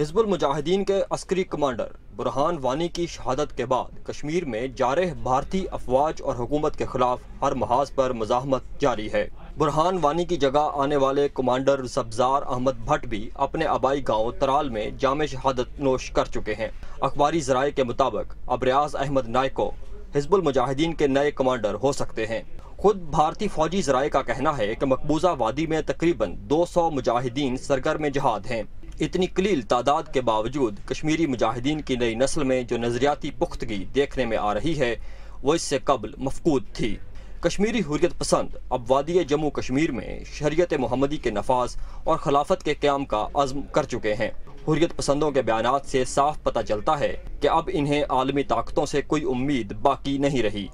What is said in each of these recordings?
हिजबुल मुजाहिदीन के अस्करी कमांडर बुरहान वानी की शहादत के बाद कश्मीर में जारह भारतीय अफवाज और हुकूमत के खिलाफ हर महाज पर मुज़ाहमत जारी है। बुरहान वानी की जगह आने वाले कमांडर सब्जार अहमद भट्ट भी अपने आबाई गांव तराल में जामे शहादत नोश कर चुके हैं। अखबारी ज़राए के मुताबिक अब रियाज अहमद नायको हिजबुल मुजाहिदीन के नए कमांडर हो सकते हैं। खुद भारतीय फौजी ज़राए का कहना है कि मकबूजा वादी में तकरीबन 200 मुजाहिदीन सरगर्म जहाद हैं। इतनी कलील तादाद के बावजूद कश्मीरी मुजाहिदीन की नई नस्ल में जो नजरियाती पुख्तगी देखने में आ रही है वो इससे कबल मफकूद थी। कश्मीरी हुर्रियत पसंद अब वादी जम्मू कश्मीर में शरीयत मोहम्मदी के नफाज और खिलाफत के क़याम का अज़्म कर चुके हैं। हुर्रियत पसंदों के बयानात से साफ पता चलता है कि अब इन्हें आलमी ताकतों से कोई उम्मीद बाकी नहीं रही।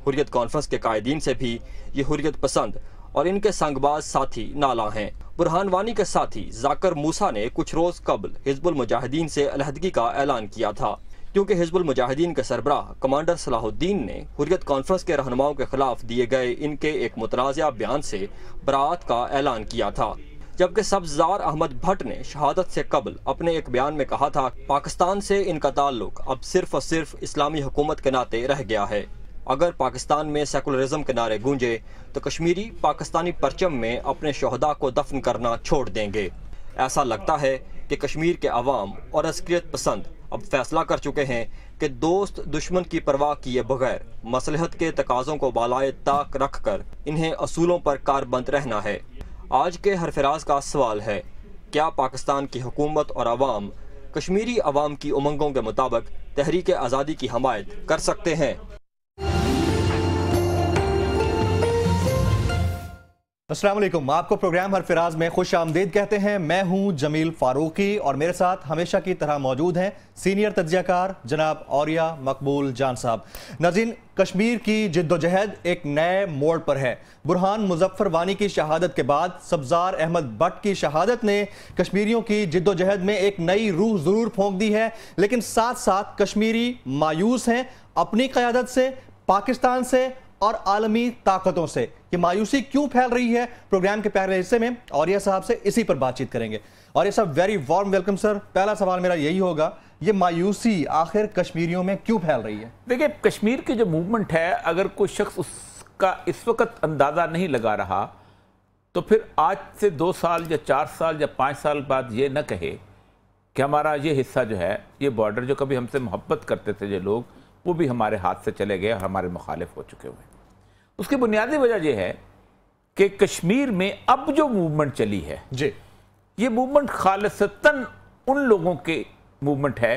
हुर्रियत कॉन्फ्रेंस के कायदीन से भी ये हुर्रियत पसंद और इनके संगबाज साथी नाला हैं। बुरहान वानी के साथी जाकर मूसा ने कुछ रोज कबल हिजबुल मुजाहिदीन से अलहदगी का ऐलान किया था, क्योंकि हिजबुल मुजाहिदीन के सरबराह कमांडर सलाहुद्दीन ने हुर्रियत कॉन्फ्रेंस के रहनुमाओं के खिलाफ दिए गए इनके एक मुतनाज़ा बयान से बराअत का ऐलान किया था। जबकि सब्जार अहमद भट्ट ने शहादत से कबल अपने एक बयान में कहा था पाकिस्तान से इनका ताल्लुक अब सिर्फ और सिर्फ इस्लामी हुकूमत के नाते रह गया है। अगर पाकिस्तान में सेकुलरिज्म के नारे गूंजे तो कश्मीरी पाकिस्तानी परचम में अपने शोहदा को दफन करना छोड़ देंगे। ऐसा लगता है कि कश्मीर के अवाम और अस्करियत पसंद अब फैसला कर चुके हैं कि दोस्त दुश्मन की परवाह किए बगैर मसलहत के तकाज़ों को बालाए ताक रख कर इन्हें असूलों पर कारबंद रहना है। आज के हरफराज का सवाल है, क्या पाकिस्तान की हुकूमत और अवाम कश्मीरी अवाम की उमंगों के मुताबिक तहरीक आज़ादी की हमायत कर सकते हैं? अस्सलाम वालेकुम, आपको प्रोग्राम हरफराज में खुश आमदीद कहते हैं। मैं हूं जमील फारूकी और मेरे साथ हमेशा की तरह मौजूद हैं सीनियर तज्जियाकार जनाब औरिया मकबूल जान साहब। नाज़रीन, कश्मीर की जिद्दोजहद एक नए मोड़ पर है। बुरहान मुजफ्फर वानी की शहादत के बाद सब्जार अहमद भट्ट की शहादत ने कश्मीरियों की जिद्दोजहद में एक नई रूह ज़रूर फूंक दी है, लेकिन साथ साथ कश्मीरी मायूस हैं अपनी क़यादत से, पाकिस्तान से और आलमी ताकतों से। ये मायूसी क्यों फैल रही है, प्रोग्राम के पहले हिस्से में औरिया साहब से इसी पर बातचीत करेंगे। औरिया साहब, वेरी वार्म वेलकम सर। पहला सवाल मेरा यही होगा, ये मायूसी आखिर कश्मीरियों में क्यों फैल रही है? देखिए, कश्मीर की जो मूवमेंट है, अगर कोई शख्स उसका इस वक्त अंदाज़ा नहीं लगा रहा तो फिर आज से 2 साल या 4 साल या 5 साल बाद ये न कहे कि हमारा ये हिस्सा जो है, ये बॉर्डर जो कभी हमसे मोहब्बत करते थे ये लोग, वो भी हमारे हाथ से चले गए और हमारे मुखालिफ हो चुके हुए। उसकी बुनियादी वजह यह है कि कश्मीर में अब जो मूवमेंट चली है जी, ये मूवमेंट खालिसतन उन लोगों के मूवमेंट है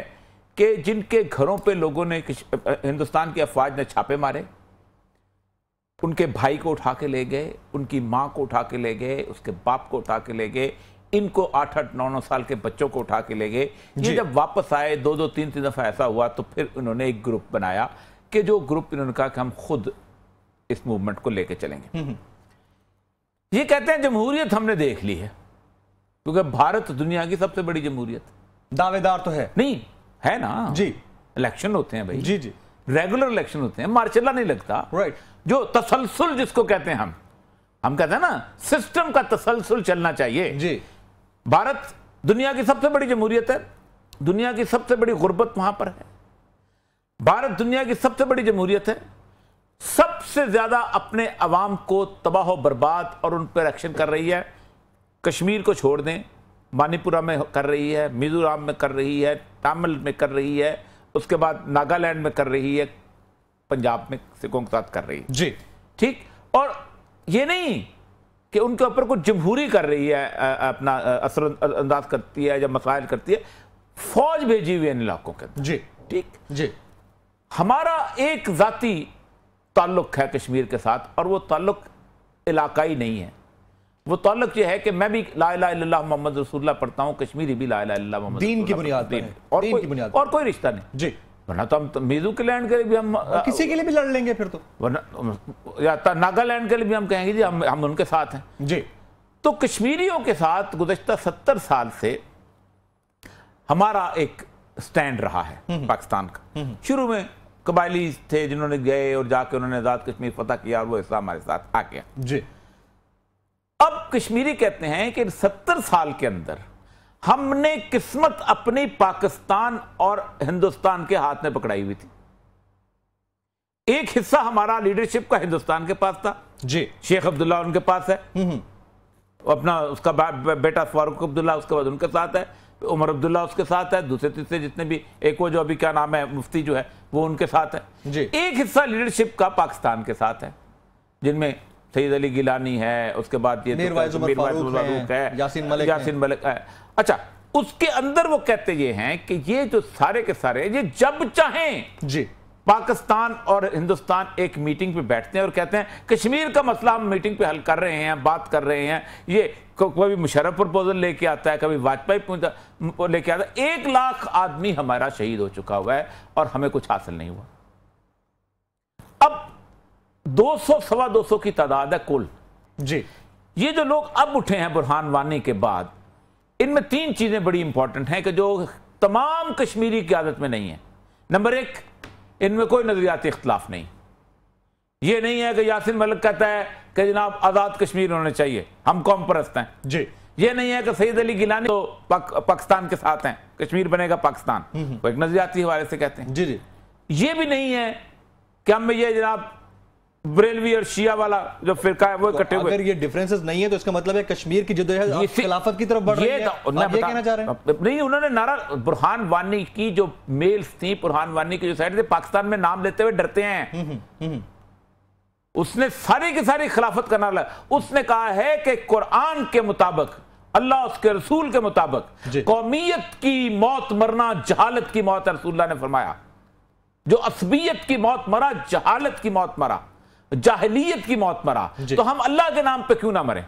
कि जिनके घरों पे लोगों ने हिंदुस्तान की अफवाज ने छापे मारे, उनके भाई को उठा के ले गए, उनकी माँ को उठा के ले गए, उसके बाप को उठा के ले गए, इनको 8-8, 9-9 साल के बच्चों को उठा के ले गए। ये जब वापस आए 2-2, 3-3 दफ़ा ऐसा हुआ तो फिर उन्होंने एक ग्रुप बनाया कि जो ग्रुप इन्होंने कहा कि हम खुद इस मूवमेंट को लेके चलेंगे। ये कहते हैं जमहूरियत हमने देख ली है, क्योंकि भारत दुनिया की सबसे बड़ी जमहूरियत। दावेदार तो है नहीं है ना जी, इलेक्शन होते हैं भाई जी जी, रेगुलर इलेक्शन होते हैं, मार्चला नहीं लगता, राइट। जो तसलसल जिसको कहते हैं हम कहते हैं ना, सिस्टम का तसलसल चलना चाहिए जी। भारत दुनिया की सबसे बड़ी जमहूरियत है, दुनिया की सबसे बड़ी गुर्बत वहां पर है। भारत दुनिया की सबसे बड़ी जमहूरियत है, सबसे ज्यादा अपने अवाम को तबाह बर्बाद और उन पर एक्शन कर रही है। कश्मीर को छोड़ दें, मणिपुरा में कर रही है, मिजोरम में कर रही है, तमिल में कर रही है, उसके बाद नागालैंड में कर रही है, पंजाब में सिखों के साथ कर रही है जी, ठीक। और ये नहीं कि उनके ऊपर कुछ जमहूरी कर रही है, अपना असर अंदाज करती है या मसाइल करती है, फौज भेजी हुई है इन इलाकों के अंदर जी, ठीक जी। हमारा एक जाती ताल्लुक है कश्मीर के साथ, और वो ताल्लुक इलाकाई नहीं है। वो ताल्लुक ये है कि मैं भी ला इलाहा इल्लल्लाह मुहम्मद रसूलुल्लाह पढ़ता हूँ, कश्मीरी भी ला इलाहा इल्लल्लाह मुहम्मद दीन की बुनियाद पर, और कोई रिश्ता नहीं जी। वरना तो हम मिजो के लैंड के लिए भी हम किसी के लिए भी लड़ लेंगे फिर तो, वरना या नागालैंड के लिए भी हम कहेंगे जी हम उनके साथ हैं जी। तो कश्मीरियों के साथ गुज़श्ता 70 साल से हमारा एक स्टैंड रहा है पाकिस्तान का। शुरू में कबायली थे जिन्होंने गए और जाके उन्होंने आजाद कश्मीर फतह किया और वो हिस्सा हमारे साथ आ गया जी। अब कश्मीरी कहते हैं कि 70 साल के अंदर हमने किस्मत अपनी पाकिस्तान और हिंदुस्तान के हाथ में पकड़ाई हुई थी। एक हिस्सा हमारा लीडरशिप का हिंदुस्तान के पास था जी, शेख अब्दुल्ला उनके पास है, अपना उसका बेटा फारूक अब्दुल्ला उसके बाद उनके साथ है, उमर अब्दुल्ला उसके साथ है, दूसरे तीसरे जितने भी, एक वो जो अभी क्या नाम है मुफ्ती जो है वो उनके साथ है जी। एक हिस्सा लीडरशिप का पाकिस्तान के साथ है, जिनमें सईद अली गिलानी है, उसके बाद ये फारूक है, यासीन मलिक है। अच्छा, उसके अंदर वो कहते ये हैं कि ये जो सारे के सारे ये जब चाहें जी पाकिस्तान और हिंदुस्तान एक मीटिंग पे बैठते हैं और कहते हैं कश्मीर का मसला हम मीटिंग पे हल कर रहे हैं, बात कर रहे हैं। ये कभी मुशर्रफ प्रपोजल लेके आता है, कभी वाजपेयी लेके आता है। 1 लाख आदमी हमारा शहीद हो चुका हुआ है और हमें कुछ हासिल नहीं हुआ। अब 200 सवा 200 की तादाद है कुल जी। ये जो लोग अब उठे हैं बुरहान वानी के बाद, इनमें 3 चीजें बड़ी इंपॉर्टेंट हैं कि जो तमाम कश्मीरी की आदत में नहीं है। नंबर 1, इनमें कोई नजरियाती इख्तलाफ नहीं। ये नहीं है कि यासीन मलिक कहता है कि जनाब आजाद कश्मीर होने चाहिए, हम कौम परस्त हैं जी। ये नहीं है कि सईद अली गिलानी तो पाकिस्तान के साथ हैं, कश्मीर बनेगा पाकिस्तान, वो एक नजरियाती हवाले से कहते हैं जी जी। ये भी नहीं है कि हम ये जनाब बरेलवी और शिया वाला जो फिरका है वो इकट्ठे हुए। अगर ये डिफरेंसेस नहीं है तो इसका मतलब है कश्मीर की जद्दोजहद खिलाफत की तरफ बढ़ रही है, ये कहना चाह रहे हैं? नहीं, उन्होंने नारा बुरहान वानी की जो मेल्स थी, बुरहान वानी की जो साइड थे, पाकिस्तान में नाम लेते हुए डरते हैं। उसने सारी की सारी खिलाफत का नारा, उसने कहा है कि कुरान के मुताबिक, अल्लाह उसके रसूल के मुताबिक कौमियत की मौत मरना जहालत की मौत, रसूलुल्लाह ने फरमाया। जो असबियत की मौत मरा, जहालत की मौत मरा, जाहिलियत की मौत मरा, तो हम अल्लाह के नाम पे क्यों ना मरें?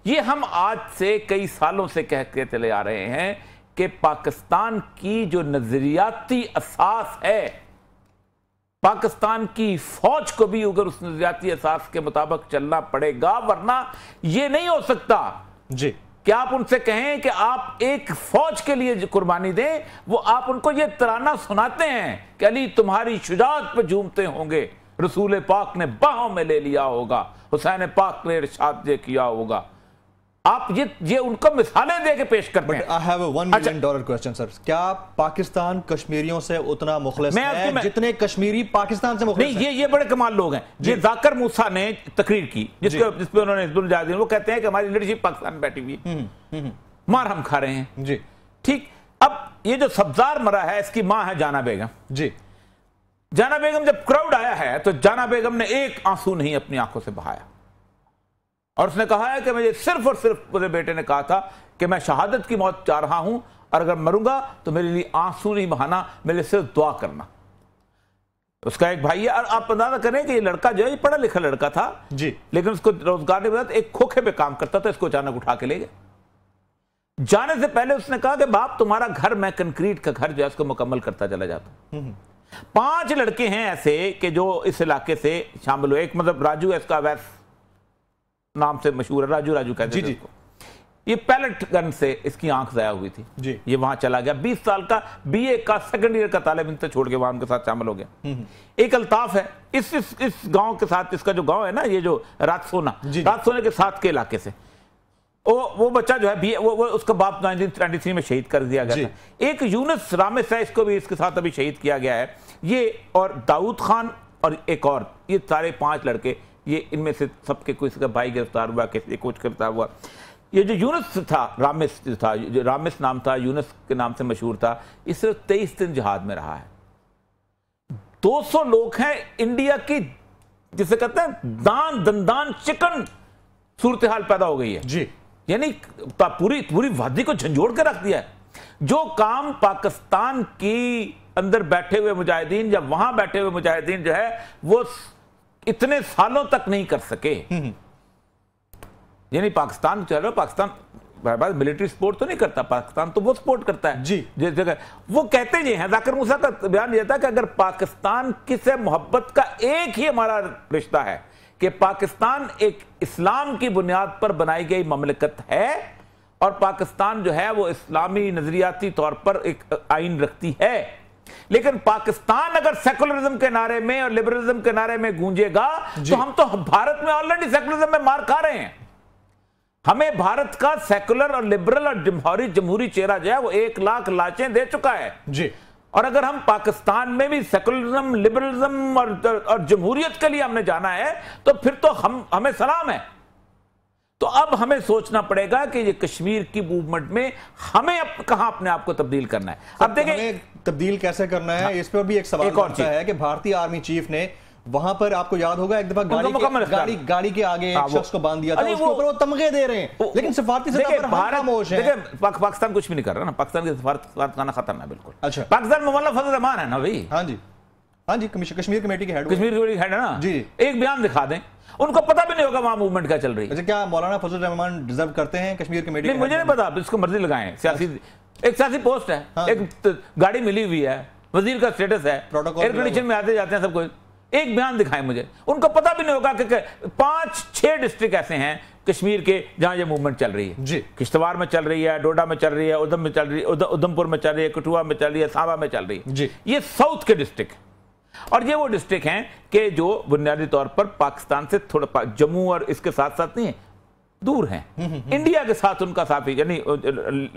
ये हम आज से कई सालों से कहते चले आ रहे हैं कि पाकिस्तान की जो नजरियाती असास है, पाकिस्तान की फौज को भी अगर उस नजरियाती असास के मुताबिक चलना पड़ेगा, वरना ये नहीं हो सकता जी कि आप उनसे कहें कि आप एक फौज के लिए कुर्बानी दें। वो आप उनको ये तराना सुनाते हैं कि अली तुम्हारी शुजाअत पे झूमते होंगे, रसूल पाक ने बाहों में ले लिया होगा, हुसैन पाक ने इरशाद किया होगा। आप ये उनको मिसालें दे के पेश करते हैं। I have a $1 million question sir, क्या पाकिस्तान कश्मीरियों से उतना मुखलिस है जितने कश्मीरी पाकिस्तान से मुखलिस नहीं? ये बड़े कमाल लोग हैं। ये जाकिर मूसा ने तकरीर की जिसपे उन्होंने हिज़्बुल मुजाहिदीन, वो कहते हैं कि हमारी लीडरशिप पाकिस्तान में बैठी हुई है, मार हम खा रहे हैं जी। ठीक, अब ये जो सब्जार मरा है इसकी मां है जाना बेगम जी। जाना बेगम जब क्राउड आया है तो जाना बेगम ने एक आंसू नहीं अपनी आंखों से बहाया और उसने कहा है कि मुझे सिर्फ और सिर्फ मेरे बेटे ने कहा था कि मैं शहादत की मौत चाह रहा हूं और अगर मरूंगा तो मेरे लिए आंसू नहीं बहाना, मेरे लिए सिर्फ दुआ करना। उसका एक भाई है और आप अंदाजा करें कि ये लड़का जो है ये पढ़ा लिखा लड़का था जी, लेकिन उसको रोजगार नहीं मिला, एक खोखे पे काम करता था, इसको अचानक उठा के ले गए। जाने से पहले उसने कहा कि बाप तुम्हारा घर, मैं कंक्रीट का घर जो है उसको मुकम्मल करता चला जाता हूं। 5 लड़के हैं ऐसे कि जो इस इलाके से शामिल हुए। एक मतलब राजू है, इसका अवैस नाम से मशहूर है, राजू कहते हैं इसको। ये पैलेट गन से इसकी आंख ज़ाया हुई थी जी। ये वहां चला गया, 20 साल का BA का 2nd ईयर का तालिब इल्म छोड़ के वहां उनके साथ शामिल हो गया। एक अल्ताफ है इस गांव के साथ, इसका जो गांव है ना, ये जो रातसोना के साथ के इलाके से, वो बच्चा जो है वो उसका बाप 1923 में शहीद कर दिया गया था। एक यूनुस रामिस है, इसको भी इसके साथ अभी शहीद किया गया है। ये और दाऊद खान और एक और, ये सारे 5 लड़के, ये इनमें से सबके कोई का भाई गिरफ्तार हुआ, किसी कुछ गिरफ्तार हुआ। ये जो यूनुस था, रामिस था, जो रामिस नाम था, यूनुस के नाम से मशहूर था, इस 23 दिन जिहाद में रहा है। 200 लोग हैं इंडिया की, जिसे कहते हैं दंदान चिकन सूरत हाल पैदा हो गई है जी। यानी पूरी वादी को झंझोड़ कर रख दिया है। जो काम पाकिस्तान की अंदर बैठे हुए मुजाहिदीन या वहां बैठे हुए मुजाहिदीन जो है वो इतने सालों तक नहीं कर सके। यानी पाकिस्तान चलो, पाकिस्तान मिलिट्री सपोर्ट तो नहीं करता, पाकिस्तान तो वो सपोर्ट करता है जी। जिस जगह वो कहते ये हैं, जाकिर मूसा का बयान ये था कि अगर पाकिस्तान की से मोहब्बत का एक ही हमारा रिश्ता है कि पाकिस्तान एक इस्लाम की बुनियाद पर बनाई गई ममलिकत है और पाकिस्तान जो है वो इस्लामी नजरियाती तौर पर एक आइन रखती है। लेकिन पाकिस्तान अगर सेकुलरिज्म के नारे में और लिबरलिज्म के नारे में गूंजेगा तो हम तो भारत में ऑलरेडी सेकुलरिज्म में मार खा रहे हैं। हमें भारत का सेकुलर और लिबरल और जमहूरी चेहरा जो है वो 1 लाख लाशें दे चुका है जी। और अगर हम पाकिस्तान में भी सेकुलरिज्म, लिबरलिज्म और जमहूरियत के लिए हमने जाना है तो फिर तो हमें सलाम है। तो अब हमें सोचना पड़ेगा कि ये कश्मीर की मूवमेंट में हमें कहां अपने आप को तब्दील करना है। अब देखिए तब्दील कैसे करना है, इस पर भी एक सवाल उठता है कि भारतीय आर्मी चीफ ने वहां पर, आपको याद होगा, एक दफा गाड़ी के आगे एक शख्स को बांध दिया था, उसके ऊपर वो तमगे दे रहे हैं, लेकिन सफारती सतह पर हम खामोश हैं। पाकिस्तान कुछ भी नहीं कर रहा ना, पाकिस्तान की सफारत खाना खत्म है बिल्कुल। अच्छा, पाकिस्तान में मौलाना फजल रहमान है ना भाई। हाँ जी, हाँ जी, कश्मीर कमेटी के हेड, कश्मीर कमेटी हेड है ना जी। एक बयान दिखा दें, उनको पता भी नहीं होगा वहां मूवमेंट क्या चल रही है। अच्छा, क्या मौलाना फजल रहमान डिजर्व करते हैं कश्मीर कमेटी? नहीं, मुझे नहीं पता, इसको मर्जी लगाएं। एक सियासी पोस्ट है, एक गाड़ी मिली हुई है, वजीर का स्टेटस है, एयर कंडीशन में आते जाते हैं सब कुछ। एक बयान दिखाएं मुझे, उनको पता भी नहीं होगा कि 5-6 डिस्ट्रिक्ट ऐसे हैं कश्मीर के जहां ये मूवमेंट चल रही है जी। किश्तवाड़ में चल रही है, डोडा में चल रही है, उधम में चल रही है, उधमपुर में चल रही है, कठुआ में चल रही है, सांबा में चल रही है जी। ये साउथ के डिस्ट्रिक्ट, और ये वो डिस्ट्रिक्ट हैं कि जो बुनियादी तौर पर पाकिस्तान से थोड़ा, जम्मू और इसके साथ साथ नहीं है, दूर हैं। इंडिया के साथ उनका साथ ही यानी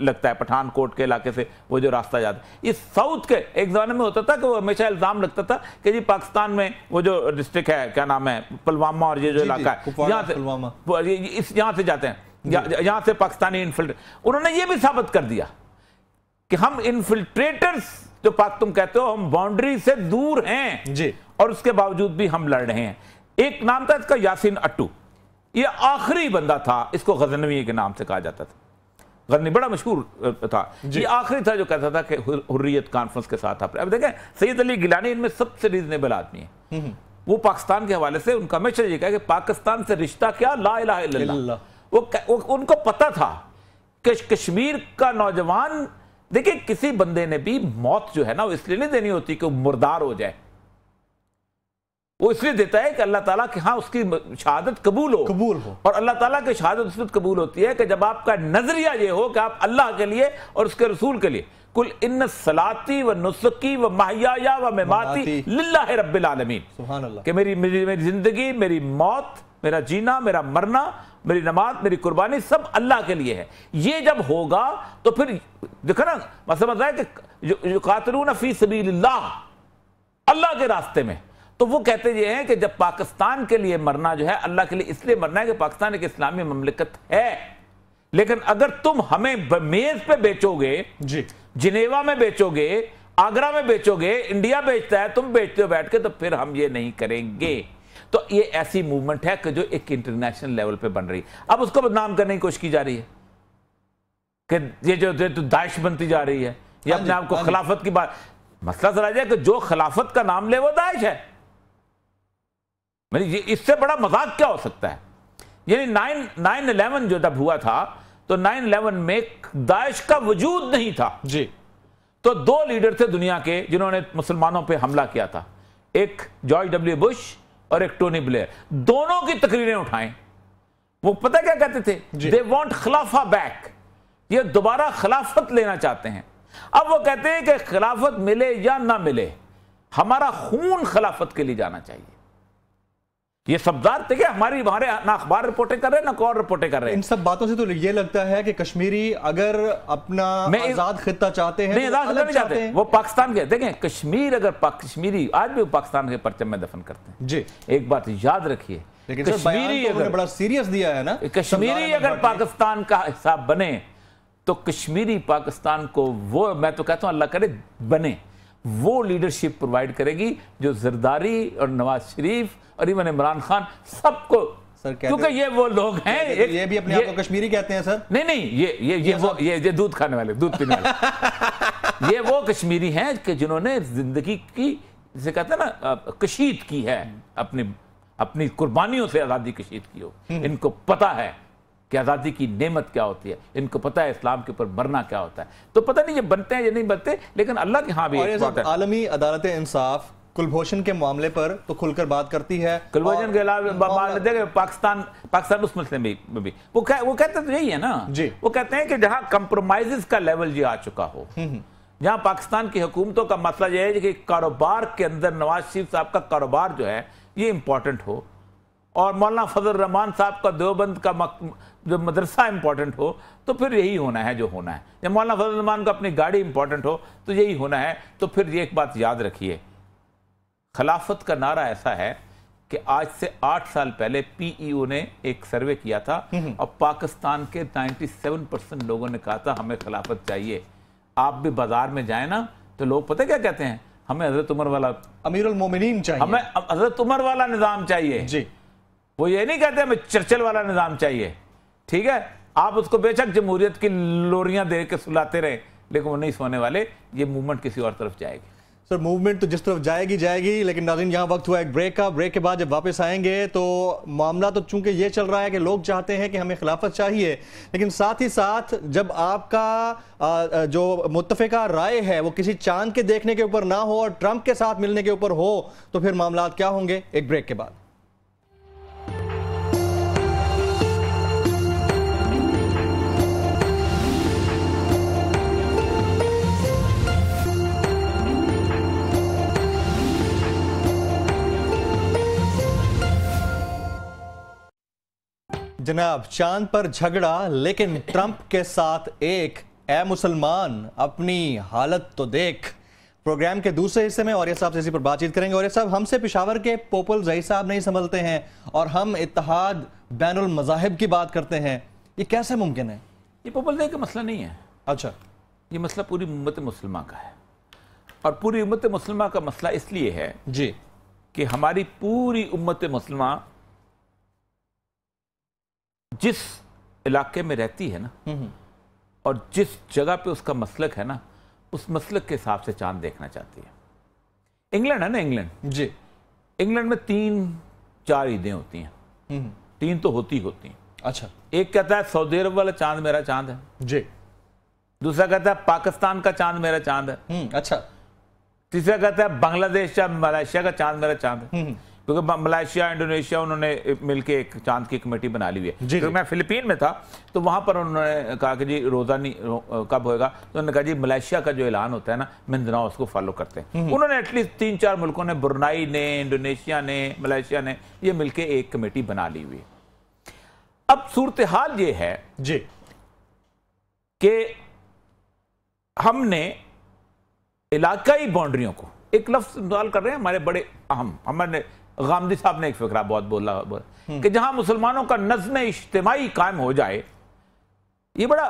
लगता है, पठानकोट के इलाके से वो जो रास्ता जाता है, ये साउथ के। एक जमाने में होता था कि वो हमेशा इल्जाम लगता था कि जी पाकिस्तान में वो जो डिस्ट्रिक्ट है, क्या नाम है, पुलवामा, और ये जो इलाका है यहाँ से जाते हैं, यहाँ से पाकिस्तानी इन्फिल्ट्रेट, उन्होंने ये भी साबित कर दिया कि हम इन्फिल्ट्रेटर्स जो तुम कहते हो, हम बाउंड्री से दूर हैं जी, और उसके बावजूद भी हम लड़ रहे हैं। एक नाम था इसका यासीन अट्टू, ये आखिरी बंदा था, इसको गजनवी के नाम से कहा जाता था, गजनवी बड़ा मशहूर था, ये आखिरी था जो कहता था कि हुर्रियत कॉन्फ्रेंस के साथ आप। अब देखें सैयद अली गिलानी इनमें सबसे रीजनेबल आदमी है। वो पाकिस्तान के हवाले से उनका हमेशा ये कहा कि पाकिस्तान से रिश्ता क्या, ला इलाहा इल्लल्लाह। वो उनको पता था कि कश्मीर का नौजवान, देखिए किसी बंदे ने भी मौत जो है ना वो इसलिए नहीं देनी होती कि वो मुर्दार हो जाए, वो इसलिए देता है कि अल्लाह ताला के हाँ उसकी शहादत कबूल हो। और अल्लाह ताला की शहादत उसमें कबूल होती है कि जब आपका नजरिया ये हो कि आप अल्लाह के लिए और उसके रसूल के लिए, कुल इन्न सलाती व नुस्की व महयाया व ममाती लिल्लाहि रब्बिल आलमीन, सुभान अल्लाह, कि मेरी जिंदगी, मेरी मौत, मेरा जीना, मेरा मरना, मेरी नमाज, मेरी कुर्बानी सब अल्लाह के लिए है। ये जब होगा तो फिर देखो ना, मतलब है कि युकातिलून फी सबीलिल्लाह, अल्लाह के रास्ते में। तो वो कहते ये हैं कि जब पाकिस्तान के लिए मरना जो है, अल्लाह के लिए इसलिए मरना है कि पाकिस्तान एक इस्लामी ममलिकत है, लेकिन अगर तुम हमें मेज पे बेचोगे जी, जिनेवा में बेचोगे, आगरा में बेचोगे, इंडिया बेचता है, तुम बेचते हो बैठ के, तो फिर हम ये नहीं करेंगे। तो ये ऐसी मूवमेंट है कि जो एक इंटरनेशनल लेवल पे बन रही है। अब उसको बदनाम करने की कोशिश की जा रही है कि ये जो दाइश बनती जा रही है, ये अपने आप को खिलाफत की बात। मसला सर है कि जो खिलाफत का नाम ले वो दाइश है। इससे बड़ा मजाक क्या हो सकता है? यानी 9/11 जो जब हुआ था तो 9/11 में दाइश का वजूद नहीं था जी। तो 2 लीडर थे दुनिया के जिन्होंने मुसलमानों पे हमला किया था, एक जॉर्ज W. बुश और एक टोनी ब्लेयर। दोनों की तकरीरें उठाएं, वो पता क्या कहते थे? दे वांट खिलाफा बैक, ये दोबारा खिलाफत लेना चाहते हैं। अब वो कहते हैं कि खिलाफत मिले या ना मिले, हमारा खून खिलाफत के लिए जाना चाहिए। ये शब्दार्थ देखिए, हमारे ना अखबार रिपोर्टें कर रहे हैं ना कौन रिपोर्टें कर रहे हैं। इन सब बातों से तो ये लगता है कि कश्मीरी अगर अपना आजाद खित्ता चाहते हैं, नहीं चाहते हैं। वो पाकिस्तान के, देखें कश्मीर अगर कश्मीरी आज भी पाकिस्तान के परचम में दफन करते हैं जी। एक बात याद रखिए, कश्मीरी अगर बड़ा सीरियस दिया है ना, कश्मीरी अगर पाकिस्तान का हिस्सा बने तो कश्मीरी पाकिस्तान को, वो मैं तो कहता हूं अल्लाह करे बने, वो लीडरशिप प्रोवाइड करेगी जो जरदारी और नवाज शरीफ और इवन इमरान खान सबको, क्योंकि ये वो लोग हैं, ये भी अपने आप को कश्मीरी कहते हैं सर। नहीं, ये दूध खाने वाले, दूध पीने वाले ये वो कश्मीरी हैं कि जिन्होंने जिंदगी की, जिसे कहते हैं ना, कशीद की है, अपनी कुर्बानियों से आजादी कशीद की हो। इनको पता है कि आजादी की नेमत क्या होती है, इनको पता है इस्लाम के ऊपर मरना क्या होता है। तो पता नहीं ये बनते हैं या नहीं बनते, लेकिन अल्लाह के हाँ भी आलमी अदालत इंसाफ कुलभूषण के मामले पर तो खुलकर बात करती है। कुलभूषण के अलावा पाकिस्तान उस मसले में भी वो कहते तो यही है ना जी। वो कहते हैं कि जहां कंप्रोमाइजेस का लेवल ये आ चुका हो, जहां पाकिस्तान की हुकूमतों का मसला यह है कि कारोबार के अंदर नवाज शरीफ साहब का कारोबार जो है ये इंपॉर्टेंट हो, और मौलाना फजल रहमान साहब का देवबंद का जो मदरसा इंपॉर्टेंट हो तो फिर यही होना है जो होना है। जब मौलाना फजल रहमान का अपनी गाड़ी इंपॉर्टेंट हो तो यही होना है। तो फिर ये एक बात याद रखिए, खिलाफत का नारा ऐसा है कि आज से 8 साल पहले पीईओ ने एक सर्वे किया था और पाकिस्तान के 97% लोगों ने कहा था हमें खिलाफत चाहिए। आप भी बाजार में जाए ना तो लोग पता क्या कहते हैं, हमें हजरत उमर वाला अमीरुल मोमिनीन चाहिए, हमें हजरत उमर वाला निजाम चाहिए जी। वो ये नहीं कहते हमें चर्चिल वाला निजाम चाहिए। ठीक है, आप उसको बेशक जमहूरियत की लोरियां दे के सुलाते रहे लेकिन वो नहीं सोने वाले। ये मूवमेंट किसी और तरफ जाएगी। सर मूवमेंट तो जिस तरफ जाएगी, लेकिन नाज़रीन यहाँ वक्त हुआ एक ब्रेक का। ब्रेक के बाद जब वापस आएंगे तो मामला तो चूंकि ये चल रहा है कि लोग चाहते हैं कि हमें खिलाफत चाहिए, लेकिन साथ ही साथ जब आपका जो मुत्तफ़िका राय है वो किसी चांद के देखने के ऊपर ना हो और ट्रंप के साथ मिलने के ऊपर हो तो फिर मामला क्या होंगे। एक ब्रेक के बाद। जनाब, चांद पर झगड़ा लेकिन ट्रंप के साथ एक, ए मुसलमान अपनी हालत तो देख। प्रोग्राम के दूसरे हिस्से में औरिया साहब से इसी पर बातचीत करेंगे। औरिया साहब, हमसे पेशावर के पोपल जई साहब नहीं संभलते हैं और हम इत्तेहाद बैनुल मज़ाहिब की बात करते हैं, ये कैसे मुमकिन है? ये पोपल जई का मसला नहीं है। अच्छा, ये मसला पूरी उम्मत मुसलमान का है और पूरी उम्मत मुसलमान का मसला इसलिए है जी कि हमारी पूरी उम्मत मुसलमान जिस इलाके में रहती है ना और जिस जगह पे उसका मसलक है ना, उस मसलक के हिसाब से चांद देखना चाहती है। इंग्लैंड है ना, इंग्लैंड जी, इंग्लैंड में 3-4 ईदें होती हैं। 3 तो होती हैं। अच्छा, एक कहता है सऊदी अरब वाला चांद मेरा चांद है जी, दूसरा कहता है पाकिस्तान का चांद मेरा चांद है, अच्छा, तीसरा कहता है बांग्लादेश या मलेशिया का चांद मेरा चांद है। क्योंकि मलेशिया इंडोनेशिया उन्होंने मिलके एक चांद की कमेटी बना ली हुई है। क्योंकि मैं फिलीपीन में था तो वहां पर उन्होंने कहा कि जी रोजा नहीं कब होएगा, तो उन्होंने कहा जी मलेशिया का जो ऐलान होता है ना मिंदना उसको फॉलो करते हैं। उन्होंने एटलीस्ट 3-4 मुल्कों ने, ब्रुनाई ने, इंडोनेशिया ने, मलेशिया ने, ये मिलके एक कमेटी बना ली हुई है। अब सूरत हाल ये है जी कि हमने इलाकाई बाउंड्रियों को, एक लफ्ज इस्तेमाल कर रहे हैं हमारे बड़े अहम, हमारे गामदी साहब ने एक फिक्रा बहुत बोला कि जहां मुसलमानों का नज़्म इज्तिमाई कायम हो जाए। ये बड़ा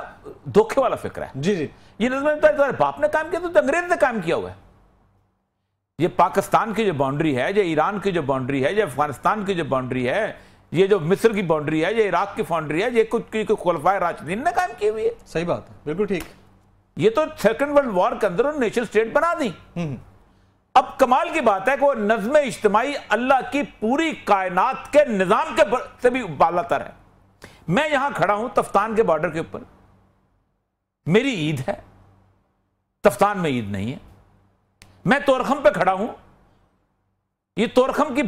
धोखे वाला फिक्रा है। जी जी, ये नज़्म तुम्हारे बाप ने कायम किया तो अंग्रेज ने कायम किया हुआ है। ये पाकिस्तान की जो बाउंड्री है, ये ईरान की जो बाउंड्री है, ये अफगानिस्तान की जो बाउंड्री है, ये जो मिस्र की बाउंड्री है, ये इराक की बाउंड्री है, ये कुछ खुलफाए राशिदीन ने कायम की हुई है। सही बात है, बिल्कुल ठीक। ये तो सेकंड वर्ल्ड वॉर के अंदर नेशन स्टेट बना दी। अब कमाल की बात है कि वो नज़्म इज्तिमाई अल्लाह की पूरी कायनात के निजाम के से भी बालातर है। मैं यहां खड़ा हूं तफ्तान के बॉर्डर के ऊपर, मेरी ईद है, तफ्तान में ईद नहीं है। मैं तोरखम पे खड़ा हूं, ये तोरखम की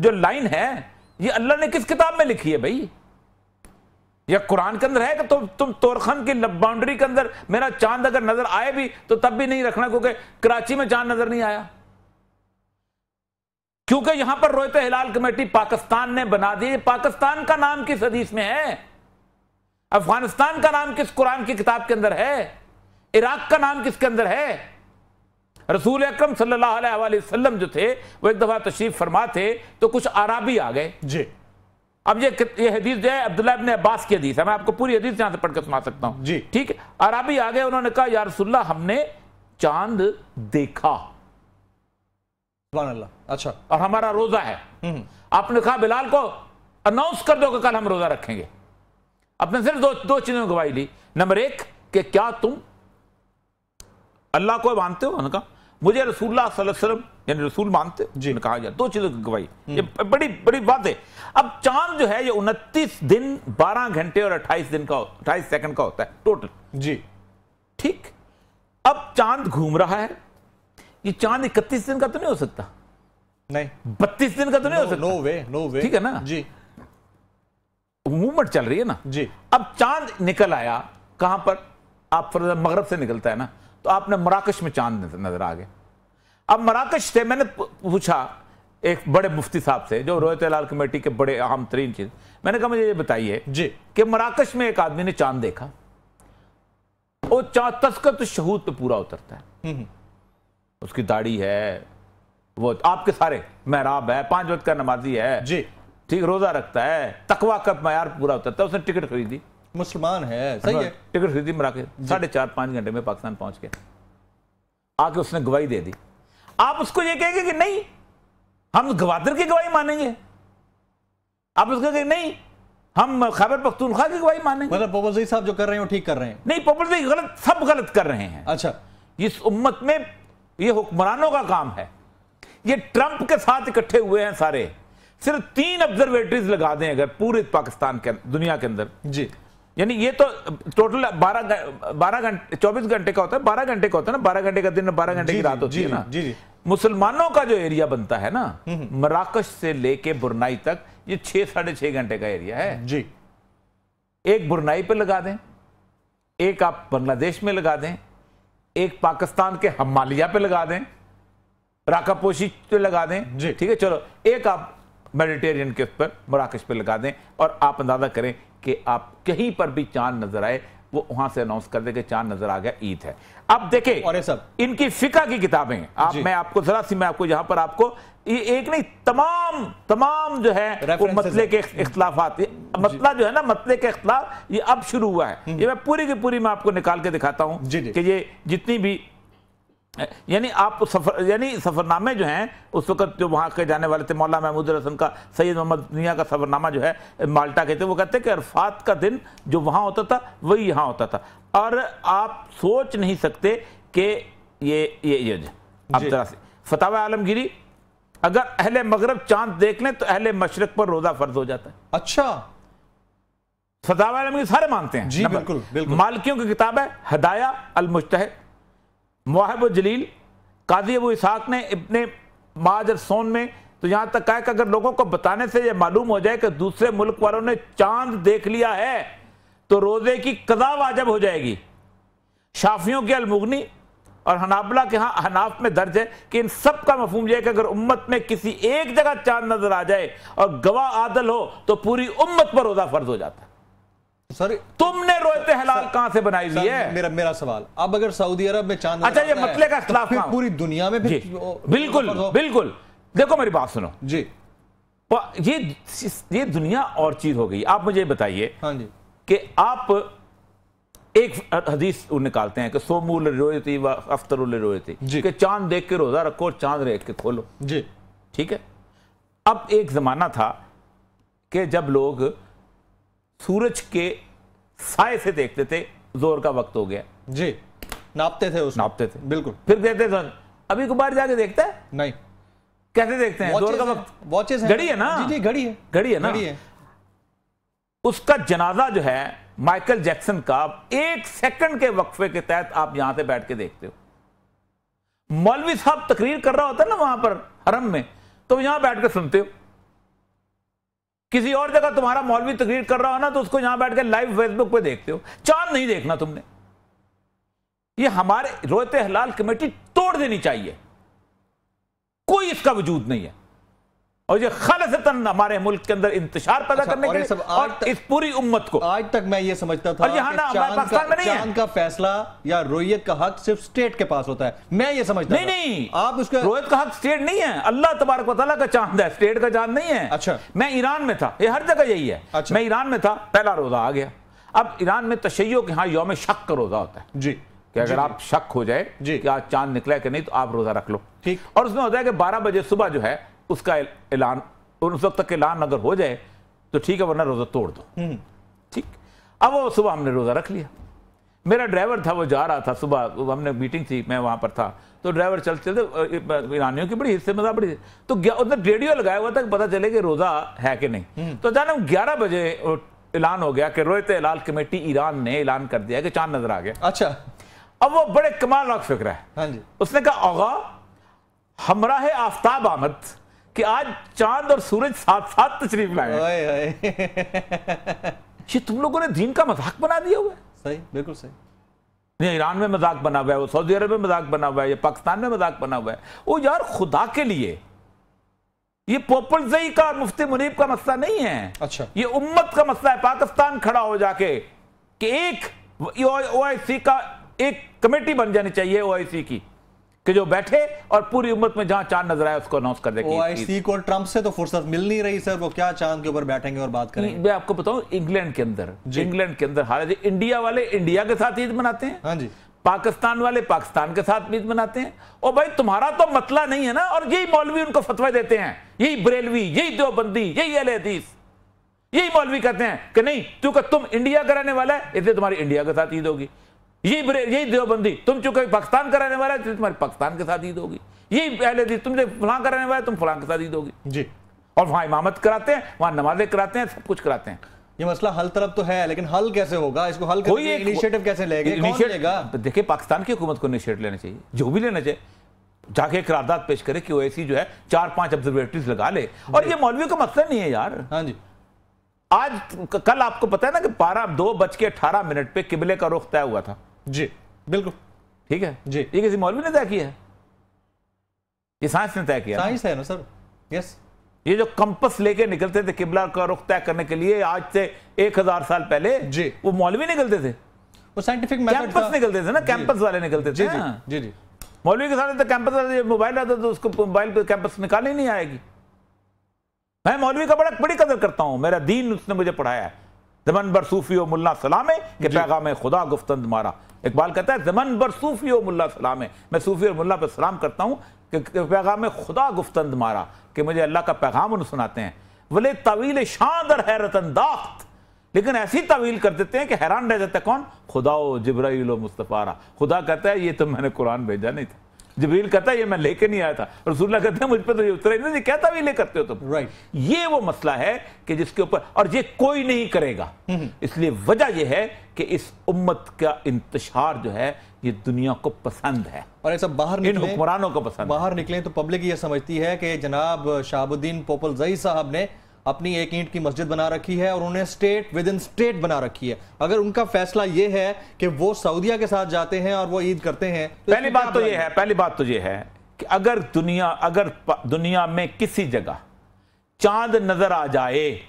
जो लाइन है ये अल्लाह ने किस किताब में लिखी है भाई? या कुरान के अंदर है कि तुम तोरखम की बाउंड्री के अंदर मेरा चांद अगर नजर आए भी तो तब भी नहीं रखना, क्योंकि कराची में चांद नजर नहीं आया, क्योंकि यहां पर रोयत हिलाल कमेटी पाकिस्तान ने बना दी। पाकिस्तान का नाम किस हदीस में है? अफगानिस्तान का नाम किस कुरान की किताब के अंदर है? इराक का नाम किसके अंदर है? रसूल अकरम सल्लल्लाहु अलैहि वसल्लम जो थे वो एक दफा तशरीफ फरमा थे तो कुछ आराबी आ गए जी। अब ये हदीस जो है अब्दुल्लाह इब्न अब्बास की हदीस है, मैं आपको पूरी हदीस यहां से पढ़कर सुना सकता हूं जी। ठीक है, अराबी आ गए, उन्होंने कहा या रसूलल्लाह हमने चांद देखा, सुभान अल्लाह, अच्छा, और हमारा रोजा है। आपने कहा बिलाल को अनाउंस कर दो कि कल हम रोजा रखेंगे। आपने सिर्फ दो चीजों की गवाही ली। नंबर 1 कि क्या तुम अल्लाह को मानते हो? उन्होंने कहा मुझे रसूलुल्लाह सल्लल्लाहु अलैहि वसल्लम यानी रसूल मानते जी। कहा जाए 2 चीजों की गवाही, ये बड़ी बड़ी बात है। अब चांद जो है ये 29 दिन 12 घंटे और 28 सेकंड का होता है टोटल जी। ठीक, अब चांद घूम रहा है, ये चांद 31 दिन का तो नहीं हो सकता, नहीं 32 दिन का तो नहीं हो सकता, नो वे, ठीक है ना जी, मूवमेंट चल रही है ना जी। अब चांद निकल आया कहां पर? आप मगरब से निकलता है ना, तो आपने मराकश में चांद नजर आ गया। अब मराकश से मैंने पूछा एक बड़े मुफ्ती साहब से, जो रोयत हिलाल कमेटी के बड़े अहम तरीन चीज, मैंने कहा मुझे ये बताइए जी कि मराकश में एक आदमी ने चांद देखा, वो चांद तस्कत शहूद पे पूरा उतरता है, उसकी दाढ़ी है, वो आपके सारे महराब है, 5 वक्त का नमाजी है जी, ठीक, रोजा रखता है, तकवा का मयार पूरा उतरता है। उसने टिकट खरीदी, मुसलमान है, सही है, टिकट खरीदी, मराकश 4.5-5 घंटे में पाकिस्तान पहुंच गया, आके उसने गवाही दे दी। आप उसको ये कहेंगे कि नहीं हम गवादर की गवाही मानेंगे, आप उसको कहेंगे नहीं हम खैबर पख्तूनख्वा की गवाही मानेंगे। मतलब पोपलजी साहब जो कर रहे हैं वो ठीक कर रहे हैं? नहीं, पोपलजी गलत, सब गलत कर रहे हैं। अच्छा, इस उम्मत में ये हुक्मरानों का काम है, ये ट्रंप के साथ इकट्ठे हुए हैं सारे, सिर्फ 3 ऑब्जर्वेटरीज लगा दें अगर पूरे पाकिस्तान के दुनिया के अंदर जी, यानी ये तो टोटल 12 घंटे 24 घंटे का होता है, 12 घंटे का होता है ना, 12 घंटे का दिन, 12 घंटे की रात होती है ना। जी जी, मुसलमानों का जो एरिया बनता है ना, मराकश से लेके बुरनाई तक, ये 6-6.5 घंटे का एरिया है जी। एक बुरनाई पे लगा दें, एक आप बांग्लादेश में लगा दें, एक पाकिस्तान के हमालिया पे लगा दें, राकापोशी पे लगा दें, ठीक है, चलो एक आप मेडिटेरियन के ऊपर मराकश पे लगा दें, और आप अंदाजा करें कि आप कहीं पर भी चांद नजर आए, वो वहां से अनाउंस कर दे कि चांद नजर आ गया, ईद है। अब देखें, और ये सब इनकी फिका की किताबें आप, मैं आपको जरा सी, मैं आपको यहां पर आपको ये एक नहीं, तमाम जो है वो मसले के इख्तलाफात, मसला जो है ना, मसले के इख्तलाफ ये अब शुरू हुआ है। ये मैं पूरी की पूरी मैं आपको निकाल के दिखाता हूं कि ये जितनी भी, यानी आप सफरनामे जो हैं उस वक्त जो वहां के जाने वाले थे, मौला महमूद हसन का सैयद मोहम्मद दुनिया का सफरनामा जो है माल्टा के थे, वो कहते हैं कि अरफात का दिन जो वहां होता था वही यहां होता था। और आप सोच नहीं सकते कि ये अब जरा से फतावा आलमगीरी, अगर अहले मगरब चांद देख लें तो अहले मशरक पर रोजा फर्ज हो जाता है। अच्छा, फतावा आलमगीरी सारे मानते हैं जी, बिल्कुल बिल्कुल। मालिकियों की किताब है हदाया अल मुज्तहिद, मुवाहिब जलील, काजी अबू इसहाक ने इब्ने माजर सोन में तो यहां तक कहा कि अगर लोगों को बताने से यह मालूम हो जाए कि दूसरे मुल्क वालों ने चांद देख लिया है तो रोजे की कज़ा वाजिब हो जाएगी। शाफियों के अल-मुग़नी और हनाबला के यहाँ हनाफ में दर्ज है कि इन सब का मफहूम यह है कि अगर उम्मत में किसी एक जगह चांद नजर आ जाए और गवाह आदल हो तो पूरी उम्मत पर रोजा फर्ज हो जाता है। सर, तुमने रोयत हिलाल कहां से बनाई हुई है? मेरा सवाल, अब अगर सऊदी अरब में चांद, अच्छा, ये मसले का इख्तिलाफ तो पूरी दुनिया में भी बिल्कुल देखो मेरी बात सुनो जी, ये दुनिया और चीज हो गई। आप मुझे बताइए, हाँ जी, कि आप एक हदीस निकालते हैं कि सोमूल रोयती व अफ्तरुल रोयती, कि चांद देख के रोजा रखो और चांद देख के खोलो जी, ठीक है। अब एक जमाना था कि जब लोग सूरज के साए से देखते थे, जोर का वक्त हो गया जी, नापते थे बिल्कुल, फिर कहते थे अभी को बाहर जाके देखता है, नहीं, कैसे देखते हैं? जोर का वक्त, वॉचेस घड़ी है ना, जी, घड़ी है ना, उसका जनाजा जो है माइकल जैक्सन का 1 सेकंड के वक्फे के तहत आप यहां से बैठ के देखते हो। मौलवी साहब तकरीर कर रहा होता है ना वहां पर हरम में, तो यहां बैठ के सुनते हो। किसी और जगह तुम्हारा मौलवी तकरीर कर रहा हो ना तो उसको यहां बैठ के लाइव फेसबुक पे देखते हो। चांद नहीं देखना तुमने। ये हमारे रोयत हिलाल कमेटी तोड़ देनी चाहिए, कोई इसका वजूद नहीं है, और ये खालिसतन हमारे मुल्क के अंदर इंतशार पैदा करने के लिए और इस पूरी उम्मत को। आज तक मैं ये समझता था कि चांद का फैसला या रोयत का हक सिर्फ स्टेट के पास होता है, मैं ये समझता नहीं, आप उसका रोयत का हक स्टेट नहीं है, अल्लाह तबारक व तआला का चांद है, स्टेट का चांद नहीं है। अच्छा, मैं ईरान में था, ये हर जगह यही है। अच्छा, मैं ईरान में था, पहला रोजा आ गया। अब ईरान में तशय्यो के यहाँ यौम शक का रोजा होता है जी, कि अगर आप शक हो जाए कि आज चांद निकला है कि नहीं तो आप रोजा रख लो, ठीक। और उसमें होता है कि 12 बजे सुबह जो है उसका ऐलान, उस वक्त तक ऐलान अगर हो जाए तो ठीक है, वरना रोजा तोड़ दो, ठीक। अब वो सुबह हमने रोजा रख लिया। मेरा ड्राइवर था, वो जा रहा था सुबह, हमने मीटिंग थी, मैं वहां पर था, तो ड्राइवर चलते ईरानियों की बड़ी हिस्से में बड़ी, तो उसने रेडियो लगाया हुआ था कि पता चले कि रोजा है कि नहीं। तो अचानक 11 बजे ऐलान हो गया कि रोयत हिलाल कमेटी ईरान ने ऐलान कर दिया कि चांद नजर आ गया। अच्छा, अब वो बड़े कमाल का फिक्र है। हाँ जी, उसने कहा आगा हमरा है आफ्ताब आमद कि आज चांद और सूरज साथ साथ तशरीफ लाए। ये तुम लोगों ने दीन का मजाक बना दिया हुआ है। सही, बिल्कुल सही। नहीं, ईरान में मजाक बना हुआ है, वो सऊदी अरब में मजाक बना हुआ है, या पाकिस्तान में मजाक बना हुआ है। वो यार खुदा के लिए ये पोपलजई का और मुफ्ती मुनीब का मसला नहीं है। अच्छा, ये उम्मत का मसला है। पाकिस्तान खड़ा हो जाके कि एक ओआईसी का एक कमेटी बन जानी चाहिए ओआईसी की, कि जो बैठे और पूरी उम्मत में जहां चांद नजर आए उसको अनाउंस कर दे। ओआईसी को ट्रंप से तो फुर्सत मिल नहीं रही सर, वो क्या चांद के ऊपर बैठेंगे और बात करेंगे। मैं आपको बताऊं, इंग्लैंड के अंदर हालांकि इंडिया वाले इंडिया के साथ ईद मनाते हैं, हाँ जी, पाकिस्तान वाले पाकिस्तान के साथ ईद मनाते हैं। और भाई तुम्हारा तो मतला नहीं है ना। और यही मौलवी उनको फतवा देते हैं, यही बरेलवी, यही देवबंदी, यही अहले हदीस, यही मौलवी कहते हैं कि नहीं क्योंकि तुम इंडिया का रहने वाला है इसलिए तुम्हारी इंडिया के साथ ईद होगी। यही देवबंदी, तुम चूंकि पाकिस्तान का रहने वाला है इसलिए तुम्हारी पाकिस्तान के साथ ईद होगी। यही अहले हदीस, तुमसे फलां का रहने वाला है तुम फलां के साथ ईद होगी जी। और वहां इमामत कराते हैं, वहां नमाजें कराते हैं, सब कुछ कराते हैं। ये मसला हल तरफ तो है, लेकिन हल कैसे होगा, इसको हल करने के इनिशिएटिव कैसे लेंगे, कौन लेगा? देखिए, पाकिस्तान की हुकूमत को इनिशिएटिव लेना चाहिए, जो भी लेना चाहिए, जाके करारदाद पेश करे कि ओआईसी जो है 4-5 ऑब्जर्वेटरीज लगा ले। और ये मौलवियों का मसला नहीं है यार। हाँ जी, आज कल आपको पता है ना कि 2:18 पे किबले का रुख तय हुआ था। जी बिल्कुल ठीक है जी। ये किसी मौलवी ने तय किया है, ये साइंस ने तय किया। साइंस है ना सर, यस। ये जो कंपस लेके निकलते थे किबला का रुख तय करने के लिए आज से 1000 साल पहले जी, वो मौलवी निकलते थे, वो साइंटिफिक मेथड कैंपस निकलते थे ना, कैंपस वाले निकलते थे। जी जी। मौलवी के साथ तो कैंपस वाले मोबाइल आता तो उसको मोबाइल पे कैंपस निकालनी ही नहीं आएगी। मैं मौलवी का बड़ी कदर करता हूं, मेरा दीन उसने मुझे पढ़ाया है। ज़मन बर सूफी ओ मुल्ला सलामे के पैगाम खुदा गुफ्तंद मारा। इकबाल कहता है ज़मन बर सूफी ओ मुल्ला सलामे, मैं सूफी और मुल्ला पर सलाम करता हूं कि पैगाम खुदा गुफ्तंद मारा, कि मुझे अल्लाह का पैगाम उन्हें सुनाते हैं। वले तवील शान दर हैरत अंदाख्त, लेकिन ऐसी तवील कर देते हैं कि हैरान रह जाता है। कौन? खुदा ओ जिब्राइल ओ मुस्तफारा। खुदा कहता है ये तो मैंने कुरान भेजा नहीं था, जिब्रील कहता है ये मैं लेके नहीं आया था, रसूलुल्लाह कहते हैं मुझ पे तो ये उतरा ही नहीं, क्या तवीलें करते हो तुम? राइट। ये वो मसला है कि जिसके ऊपर, और ये कोई नहीं करेगा। इसलिए वजह यह है कि इस उम्मत का इंतशार जो है ये दुनिया को पसंद है, और ऐसा बाहर इन हुक्मरानों को पसंद। बाहर निकले तो पब्लिक ये समझती है कि जनाब शहाबुद्दीन पोपलजई साहब ने अपनी एक ईंट की मस्जिद बना रखी है और उन्हें स्टेट विद इन स्टेट बना रखी है। अगर उनका फैसला ये है कि वो सऊदिया के साथ जाते हैं और वो ईद करते हैं, तो पहली बात तो ये है कि अगर दुनिया में किसी जगह चांद नजर आ जाए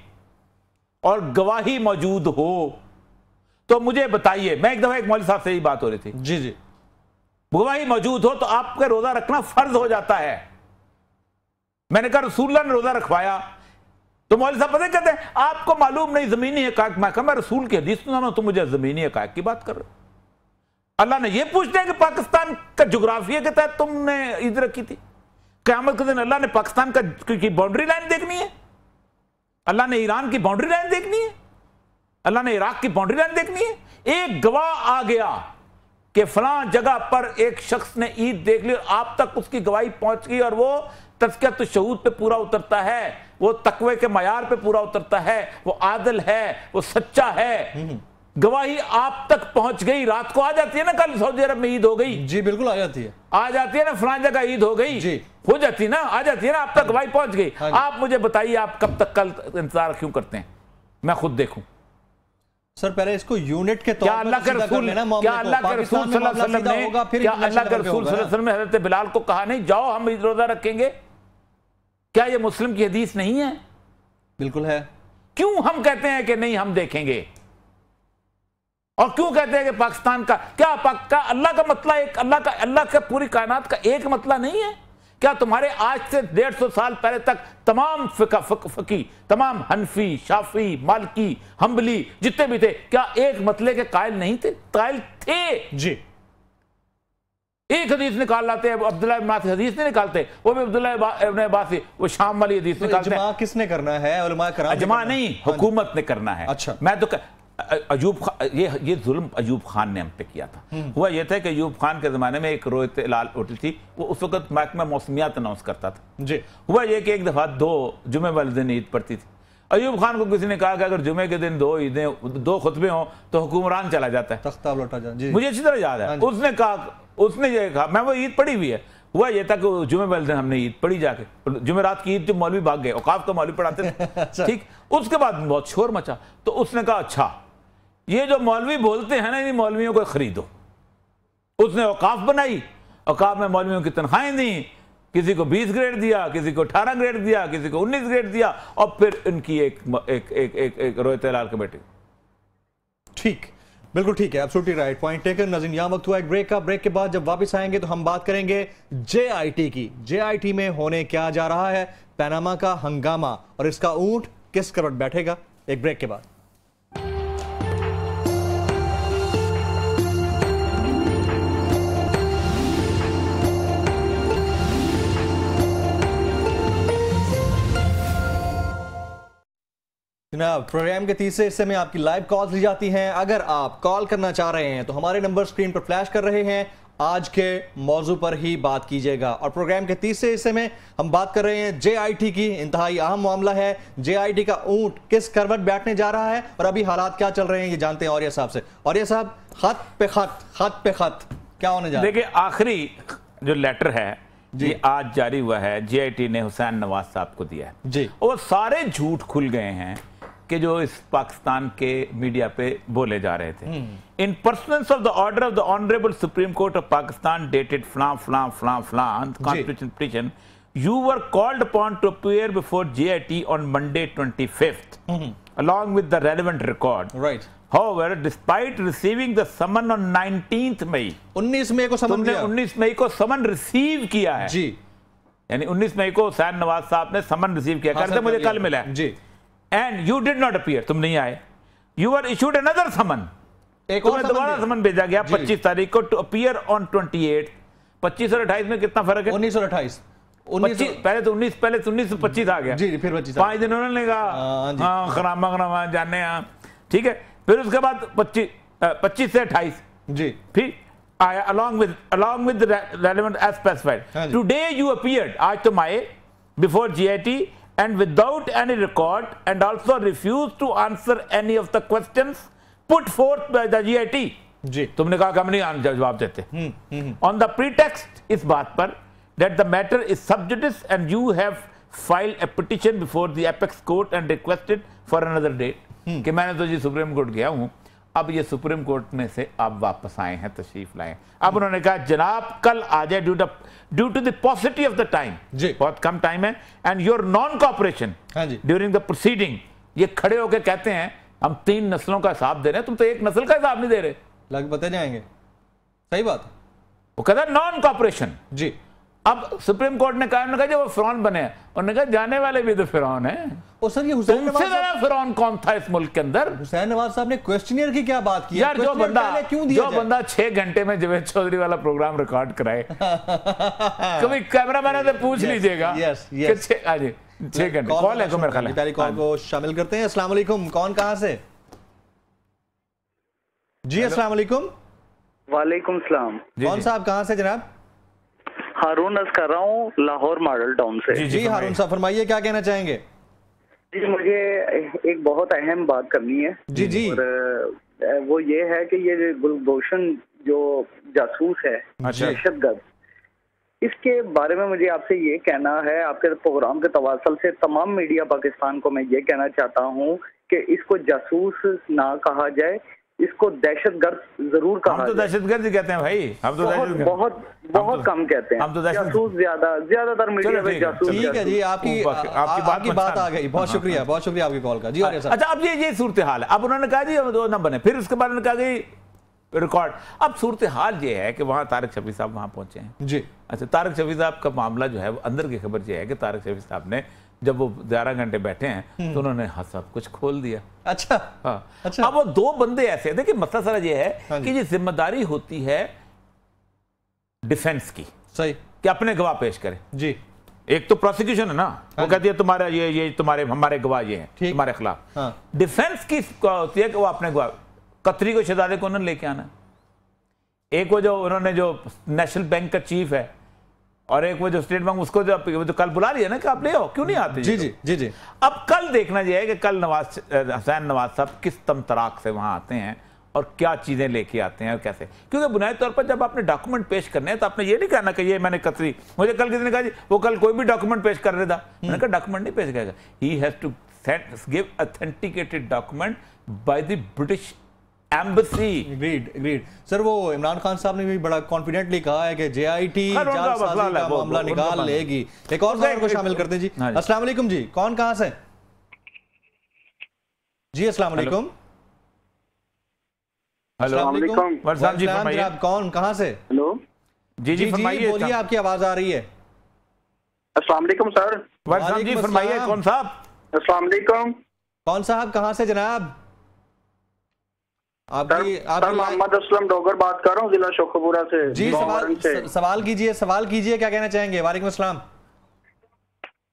और गवाही मौजूद हो तो मुझे बताइए। मैं एक दफा एक मौलवी साहब से यही बात हो रही थी। जी जी। गवाही मौजूद हो तो आपका रोजा रखना फर्ज हो जाता है। मैंने कहा रसूलुल्लाह ने रोजा रखवाया, तो मौलवी साहब पता कहते हैं आपको मालूम नहीं जमीनी हकायक। मैं कहा मैं रसूल की हदीस सुना, तो मुझे जमीनी हकायक की बात कर रहे हो। अल्लाह ने यह पूछते हैं कि पाकिस्तान का जोग्राफिया के तहत तुमने ईद रखी थी। क़यामत के दिन अल्लाह ने पाकिस्तान की बाउंड्री लाइन देखनी है, अल्लाह ने ईरान की बाउंड्री लाइन देखनी है, अल्लाह ने इराक की बाउंड्री लाइन देखनी है। एक गवाह आ गया कि फलां जगह पर एक शख्स ने ईद देख ली और आप तक उसकी गवाही पहुंच गई और वो तज़कियत शहूद पे पूरा उतरता है, वो तकवे के मयार पे पूरा उतरता है, वो आदिल है, वो सच्चा है। गवाही आप तक पहुंच गई, रात को आ जाती है ना, कल सऊदी अरब में ईद हो गई। जी बिल्कुल आ जाती है ना, फलां जगह ईद हो गई जी, हो जाती है ना, आ जाती है ना, आप तक गवाही पहुंच गई। आप मुझे बताइए आप कब तक कल इंतजार क्यों करते हैं? मैं खुद देखूं। सर पहले इसको यूनिट के तौर पर अल्लाह के रसूल सल्लल्लाहु अलैहि वसल्लम ने हजरत बिलाल को कहा नहीं जाओ हम रोजा रखेंगे? क्या ये मुस्लिम की हदीस नहीं है? बिल्कुल है। क्यों हम कहते हैं कि नहीं हम देखेंगे, और क्यों कहते हैं कि पाकिस्तान का क्या पक्का अल्लाह का मतला एक अल्लाह का पूरी कायनात का एक मतला नहीं है? क्या तुम्हारे आज से 150 साल पहले तक तमाम फकी, तमाम हनफी, शाफी, मालकी, हम्बली जितने भी थे, क्या एक मतले के कायल नहीं थे? कायल थे जी। एक हदीस निकाल लाते हैं, अब्दुल्लाह इब्न अब्बास हदीस नहीं निकालते, वो भी अब्दुल्लाह इब्न अब्बास वो शाम वाली हदीस निकालते हैं। किसने करना है? उलमा कराम अजमा नहीं, हुकूमत ने करना है। अच्छा, मैं तो ये जुल्म अयूब खान ने हम पे किया था। हुआ ये था कि अयूब खान के जमाने में एक रोयत लाल होती थी, वो उस वक्त महकमा मौसमियात अनाउंस करता था जी। हुआ ये कि एक दफा 2 जुमे वाले दिन ईद पड़ती थी। अयूब खान को किसी ने कहा कि अगर जुमे के दिन 2 ईदें 2 खुतबे हों तो हुक्मरान चला जाता है, तख्ता लौटा जाए। मुझे अच्छी तरह याद है, उसने ये कहा, मैं वो ईद पढ़ी हुई है। हुआ ये था कि जुमे वाले दिन हमने ईद पढ़ी जाके, जुमेरात की ईद जो मौलवी भाग गए, औकाफ का मौलवी पढ़ाते थे ठीक। उसके बाद बहुत शोर मचा, तो उसने कहा अच्छा ये जो मौलवी बोलते हैं ना, इन मौलवियों को खरीदो। उसने औकाफ बनाई, औकाफ में मौलवियों की तनख्वाहें दी, किसी को 20 ग्रेड दिया, किसी को 18 ग्रेड दिया, किसी को 19 ग्रेड दिया, और फिर इनकी एक रोहित लाल कमेटी। ठीक, बिल्कुल ठीक है, एब्सोल्युटली राइट, पॉइंट टेकन। नाज़रीन, यहाँ वक्त हुआ एक ब्रेक का। ब्रेक के बाद जब वापस आएंगे तो हम बात करेंगे JIT की। JIT में होने क्या जा रहा है, पनामा का हंगामा और इसका ऊंट किस करवट बैठेगा, एक ब्रेक के बाद। जनाब, प्रोग्राम के तीसरे हिस्से में आपकी लाइव कॉल्स ली जाती हैं। अगर आप कॉल करना चाह रहे हैं तो हमारे नंबर स्क्रीन पर फ्लैश कर रहे हैं, आज के मौजू पर ही बात कीजिएगा। और प्रोग्राम के तीसरे हिस्से में हम बात कर रहे हैं JIT की। इंतहाई अहम मामला है, JIT का ऊंट किस करवट बैठने जा रहा है और अभी हालात क्या चल रहे हैं, ये जानते हैं औरिया साहब से। औरिया साहब, खत पे खत क्या होने जा रहा है? देखिए, आखिरी जो लेटर है ये आज जारी हुआ है, JIT ने हुसैन नवाज साहब को दिया है जी। और सारे झूठ खुल गए हैं कि जो इस पाकिस्तान के मीडिया पे बोले जा रहे थे। In pursuance of the order of the honourable supreme court of Pakistan dated फलां constitution petition, you were called upon to appear before JIT on Monday 25th along with the relevant record. Right. However, despite receiving the summon on 19th May, 19 मई को समन तुमने 19 मई को समन receive किया है जी, यानी 19 मई को हुसैन नवाज साहब ने समन रिसीव किया, कहते मुझे कल मिला है जी, and you did not appear, तुम नहीं आए। You were issued another summon, एक और दोबारा समन भेजा गया 25 तारीख को टू अपीयर ऑन 28। 25 और 28 में कितना फर्क है? 19 और 28। 25 पहले तो 19 से 25 आ गया जी, फिर 25 5 दिन उन्होंने कहा हाँ खरामा जाने ठीक है। फिर उसके बाद 25 से 28 जी, फिर आया along with the relevant as specified. Today you appeared, आज तुम आए before JIT and without any record and also refused to answer any of the questions put forth by the JIT. जी, तुमने कहा कि हम नहीं जवाब देते on the pretext इस बात पर that the matter is sub judice and you have filed a petition before the apex court and requested for another date. कि मैंने तो जी सुप्रीम कोर्ट गया हूं, अब ये सुप्रीम कोर्ट में से आप वापस आए हैं, तशरीफ लाए। अब उन्होंने कहा जनाब कल आ जाए due to the paucity of the time, बहुत कम टाइम है, and your non cooperation during the proceeding. ये खड़े होकर कहते हैं हम 3 नस्लों का हिसाब दे रहे हैं, तुम तो एक नस्ल का हिसाब नहीं दे रहे। लग बता जाएंगे, सही बात। वो कहता है नॉन कॉपरेशन जी। अब सुप्रीम कोर्ट ने कहा जो वो फिरौन बने, उन्होंने कहा जाने वाले भी तो फिरौन है। और सर ये हुसैन नवाज साहब फिरौन कौन था इस मुल्क के अंदर? हुसैन नवाज साहब ने क्वेश्चनियर की क्या बात की यार? जो बंदा 6 घंटे में जावेद चौधरी वाला प्रोग्राम रिकॉर्ड कराए कभी कैमरामैन से पूछ लीजिएगा। 6 घंटे कॉल है, मेरे ख्याल पहली कॉल को शामिल करते हैं। अस्सलाम वालेकुम, कौन कहां से? जी अस्सलाम वालेकुम। वालेकुम सलाम। कौन साहब कहां से जनाब? हारून अर्ज कर रहा हूँ लाहौर मॉडल टाउन से। जी हारून साहब फरमाइए, क्या कहना चाहेंगे? जी मुझे एक बहुत अहम बात करनी है। जी जी। और वो ये है कि ये गुलभूषण जो जासूस है, दहशतगर्द, इसके बारे में मुझे आपसे ये कहना है, आपके प्रोग्राम के तवासल से तमाम मीडिया पाकिस्तान को मैं ये कहना चाहता हूँ कि इसको जासूस ना कहा जाए, इसको दहशतगर्द जरूर कहा। हम तो दहशतगर्द ही कहते हैं भाई, हम तो बहुत कम कहते हैं, हम तो जासूस ज्यादातर मीडिया में जासूस। ठीक है जी, आपकी बात आ गई, बहुत शुक्रिया आपकी कॉल का। जी अच्छा, अब ये सूरत हाल है। अब उन्होंने कहा जी दो न बने, फिर उसके बाद उन्होंने कहा कि रिकॉर्ड। अब सूरत हाल ये है कि वहां तारिक शफी साहब वहां पहुंचे हैं जी। अच्छा, तारिक शफी साहब का मामला जो है वो अंदर की खबर ये है कि तारिक शफी साहब ने जब वो 11 घंटे बैठे हैं तो उन्होंने सब कुछ खोल दिया। अच्छा हाँ। अच्छा। अब वो 2 बंदे ऐसे, देखिए मसला सारा ये है कि ये जिम्मेदारी होती है डिफेंस की, सही, कि अपने गवाह पेश करें जी। एक तो प्रोसिक्यूशन है ना, वो कहती है तुम्हारा ये तुम्हारे हमारे गवाह ये हैं तुम्हारे खिलाफ। डिफेंस की होती है कि वो अपने गवाह, कतरी को शहजादे को उन्होंने लेके आना। एक वो जो उन्होंने जो नेशनल बैंक का चीफ है और एक वो जो स्टेट बैंक, उसको जो कल बुला रही है ना कि आप ले आओ, क्यों नहीं आते? जी जी जी जी। अब कल देखना यह है कि कल हुसैन नवाज साहब किस तमतराक से वहां आते हैं और क्या चीजें लेके आते हैं और कैसे, क्योंकि बुनियादी तौर पर जब आपने डॉक्यूमेंट पेश करने हैं तो आपने ये नहीं कहना कि ये मैंने कतरी, मुझे कल किसी ने कहा जी वो कल कोई भी डॉक्यूमेंट पेश कर रहा था, मैंने कहा डॉक्यूमेंट नहीं पेश करेगा, he has to give authenticated document by the British embassy. Agreed sir, वो इमरान खान साहब ने भी बड़ा कॉन्फिडेंटली कहा है कि JIT जालसाजी का मामला निकाल लेगी। एक और खबर को शामिल करते हैं जी। अस्सलाम वालेकुम जी, कौन कहां से? जी अस्सलाम वालेकुम। अस्सलाम जी, आप कौन कहां से? हेलो जी जी फरमाइए, बोलिए, आपकी आवाज आ रही है। अस्सलाम वालेकुम सर। वालेकुम जी, फरमाइए कौन साहब? अस्सलाम वालेकुम। कौन साहब, कहां से जनाब? आपकी मोहम्मद असलम डोगर बात कर रहा हूँ, जिला शोखपुरा से। जी सवाल कीजिए, क्या कहना चाहेंगे? वालेकुम अस्सलाम।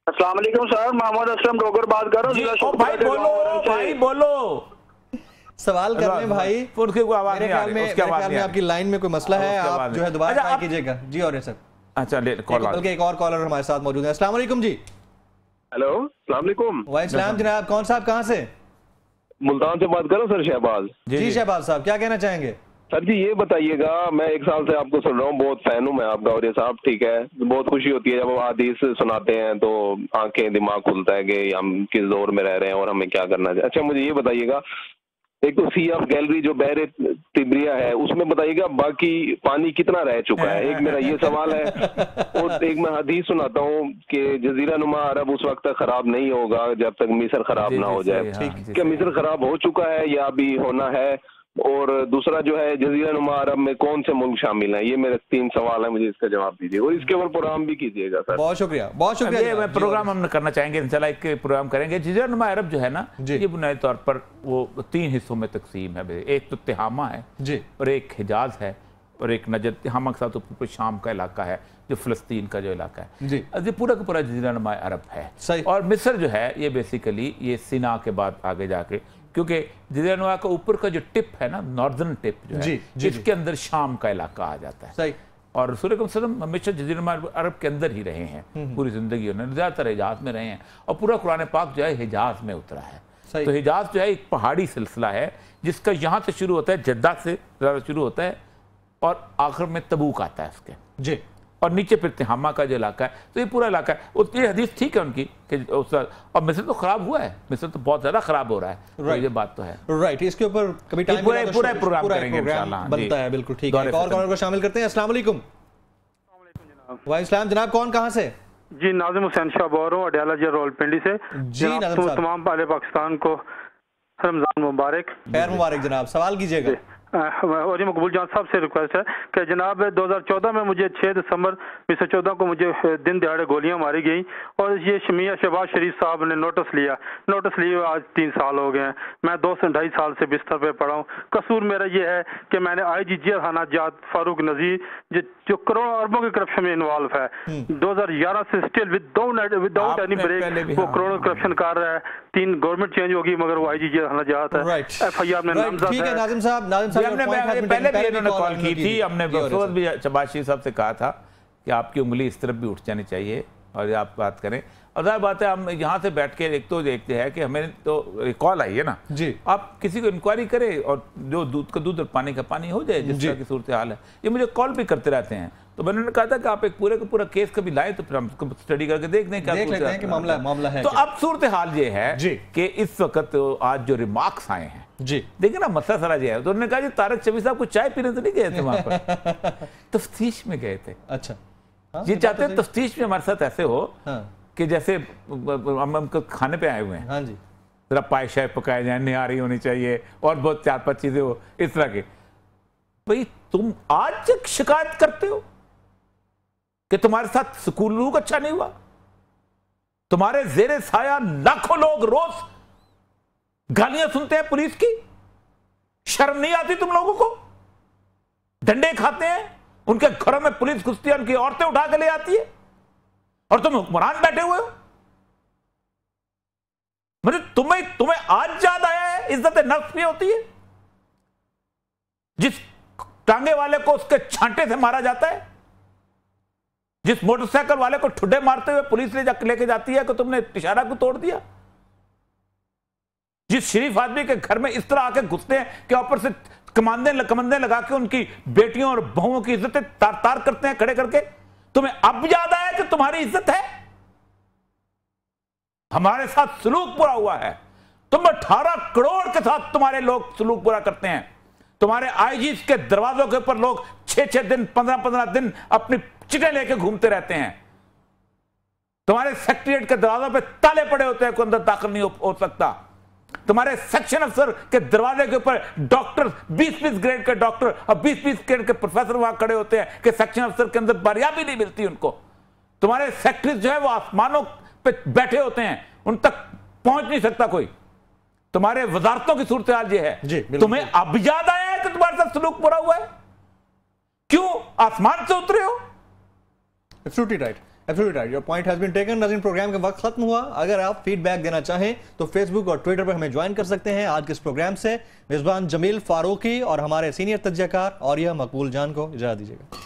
अस्सलाम वालेकुम सर, मोहम्मद असलम डोगर बात कर रहा हूँ, जिला शोखपुरा से। भाई बोलो, सवाल कर रहे हैं भाई। मेरे ख्याल में आपकी लाइन में कोई मसला है, आप जो है दोबारा ट्राई कीजिएगा। जी और सर, अच्छा बल्कि एक और कॉलर हमारे साथ मौजूद है। अस्सलाम वालेकुम जी। हेलो अस्सलाम वालेकुम। वालेकुम जनाब, कौन साहब कहां से? मुल्तान से बात करो सर, शहबाज। जी शहबाज साहब, क्या कहना चाहेंगे? सर जी ये बताइएगा, मैं 1 साल से आपको सुन रहा हूँ, बहुत फैन हूँ मैं आपका। और ये साहब ठीक है, बहुत खुशी होती है जब आप हदीस सुनाते हैं तो आंखें दिमाग खुलता है कि हम किस दौर में रह रहे हैं और हमें क्या करना चाहिए। अच्छा मुझे ये बताइएगा, एक तो सी ऑफ गैलरी जो बहरे तिब्रिया है उसमें बताइएगा बाकी पानी कितना रह चुका है, एक मेरा ये सवाल है। और एक मैं हदीस सुनाता हूँ कि जजीरा नुमा अरब उस वक्त तक खराब नहीं होगा जब तक मिस्र खराब ना हो जाए। क्या मिस्र खराब हो चुका है या अभी होना है? और दूसरा जो है जजीरा नुमा अरब में कौन से मुल्क शामिल हैं? ये मेरे 3 सवाल है, मुझे इसका जवाब दीजिए और इसके ऊपर प्रोग्राम भी कीजिएगा सर। बहुत शुक्रिया, बहुत शुक्रिया। मैं प्रोग्राम हम करना चाहेंगे, इंशाल्लाह एक प्रोग्राम करेंगे। जजीरा नुमा अरब जो है ना, ये बुनियादी तौर पर वो 3 हिस्सों में तकसीम है। एक तो तिहामा है जी, और एक हिजाज है और एक नजर। तिहामा के साथ ऊपर शाम का इलाका है, जो फिलिस्तीन का जो इलाका है जी, ये पूरा का पूरा जजीरा नुमा अरब है। सही। और मिस्र जो है ये बेसिकली ये सिना के बाद आगे जाके, क्योंकि जजीरा नुमा का ऊपर का जो टिप है ना, नॉर्दर्न टिप जो है, इसके अंदर शाम का इलाका आ जाता है। सही। और रसूल हमेशा जजीरा नुमा अरब के अंदर ही रहे हैं पूरी जिंदगी, उन्होंने ज्यादातर हिजाज में रहे हैं और पूरा कुरान पाक जो है हिजाज में उतरा है। तो हिजाज जो है एक पहाड़ी सिलसिला है जिसका यहाँ से शुरू होता है, जद्दा से शुरू होता है और आखिर में तबूक आता है उसके जी, और नीचे फिर तिहामा का जो इलाका है। तो ये पूरा इलाका है। और ये हदीस ठीक है उनकी कि और मिस्र तो खराब हुआ है, मिस्र तो बहुत ज्यादा खराब हो रहा है। तो ये बात तो है। राइट, इसके ऊपर कभी टाइम पूरा प्रोग्राम करेंगे इंशाल्लाह, बनता है। बिल्कुल ठीक है। और कॉलर को शामिल करते हैं। अस्सलाम वालेकुम। वालेकुम जनाब, कौन कहां से? जी नाजिम हुसैन शाह बोल रहा हूँ, अडयाला जी रावलपिंडी से। जी नाजिम साहब, तमाम पाले पाकिस्तान को रमजान मुबारक। खैर मुबारक जनाब, सवाल कीजिएगा। और ये मकबूल जान साहब से रिक्वेस्ट है कि जनाब 2014 में मुझे 6 दिसंबर 2014 को मुझे दिन दिहाड़े गोलियां मारी गई और ये मियां शहबाज शरीफ साहब ने नोटिस लिए आज 3 साल हो गए हैं। मैं 2 से 2.5 साल से बिस्तर पे पड़ा हूँ। कसूर मेरा ये है कि मैंने IG जिया जात फारूक नजीर जो करोड़ों अरबों के करप्शन में इन्वॉल्व है, 2011 से स्टिल विदाउट एनी ब्रेक वो करोड़ों करप्शन कर रहा है। 3 गवर्नमेंट चेंज होगी मगर वो IG जिया जात है। FIR में नामजद है। नाजिम साहब हमने पहले भी इन्होंने कॉल की थी, हमने भी शहबाज शरीफ साहब से कहा था कि आपकी उंगली इस तरफ भी उठ जानी चाहिए और आप बात करें। और ज़ाहिर बात है हम यहाँ से बैठ के एक तो देखते हैं कि हमें तो कॉल आई है ना जी, आप किसी को इंक्वायरी करें और जो दूध का दूध और पानी का पानी हो जाए, जिस तरह की सूरत हाल है। ये मुझे कॉल भी करते रहते हैं, तो मैंने कहा था कि आप एक पूरे का पूरा केस कभी लाए तो फिर हम स्टडी करके देख दें क्या मामला है। तो अब सूरत हाल ये है कि इस वक्त आज जो रिमार्क्स आए हैं जी, देखिए ना, मसला सारा जो है, तो उन्होंने कहा जी तारक शफी साहब को चाय पीने तो नहीं गए थे वहां पर, तफ्तीश में गए थे। अच्छा, ये चाहते हैं तफ्तीश में हमारे साथ ऐसे हो कि जैसे हम खाने पे आए हुए हैं, हाँ जी, जरा पाए शाय पकाए जाए, निहारी होनी चाहिए और बहुत 4-5 चीजें हो इस तरह के। भाई तुम आज तक शिकायत करते हो कि तुम्हारे साथ सलूक अच्छा नहीं हुआ, तुम्हारे जेरे साया लाखों लोग रोज गालियां सुनते हैं पुलिस की, शर्म नहीं आती तुम लोगों को? डंडे खाते हैं, उनके घरों में पुलिस घुसती है, उनकी औरतें उठा के ले आती है और तुम हुक्मरान बैठे हुए हो। मतलब तुम्हें आज याद आया है इज्जत नफ्स भी होती है? जिस टांगे वाले को उसके छांटे से मारा जाता है, जिस मोटरसाइकिल वाले को ठुड्डे मारते हुए पुलिस लेके जाती है कि तुमने इशारा को तोड़ दिया, जिस शरीफ आदमी के घर में इस तरह आके घुसते हैं कि ऊपर से कमंदे लगा के उनकी बेटियों और बहुओं की इज्जतें तार करते हैं खड़े करके, तुम्हें अब याद आया कि तुम्हारी इज्जत है? हमारे साथ सलूक बुरा हुआ है, तुम 18 करोड़ के साथ तुम्हारे लोग सलूक बुरा करते हैं। तुम्हारे आईजी के दरवाजों के ऊपर लोग 6-6 दिन 15-15 दिन अपनी चिटें लेके घूमते रहते हैं। तुम्हारे सेक्रेटरीट के दरवाजों पे ताले पड़े होते हैं, कोई अंदर दाखिल नहीं हो सकता। तुम्हारे सेक्शन अफसर के दरवाजे के ऊपर डॉक्टर 20-20 ग्रेड के डॉक्टर और 20-20 ग्रेड के प्रोफेसर वहां खड़े होते हैं कि सेक्शन अफसर के अंदर बारियाबी नहीं मिलती उनको। तुम्हारे सेक्रेटरी जो है वो आसमानों पे बैठे होते हैं, उन तक पहुंच नहीं सकता कोई। तुम्हारे वजारतों की सूरत हाल ये है। तुम्हें अब याद आया है कि तुम्हारे साथ सलूक बुरा हुआ है? क्यों आसमान से उतरे हो? Absolutely right, absolutely right, your point has been taken. नाज़रीन, प्रोग्राम का वक्त खत्म हुआ। अगर आप फीडबैक देना चाहें तो फेसबुक और ट्विटर पर हमें ज्वाइन कर सकते हैं। आज के इस प्रोग्राम से मेजबान जमील फारूकी और हमारे सीनियर तज्जियाकार औरिया मकबूल जान को इजाजत दीजिएगा।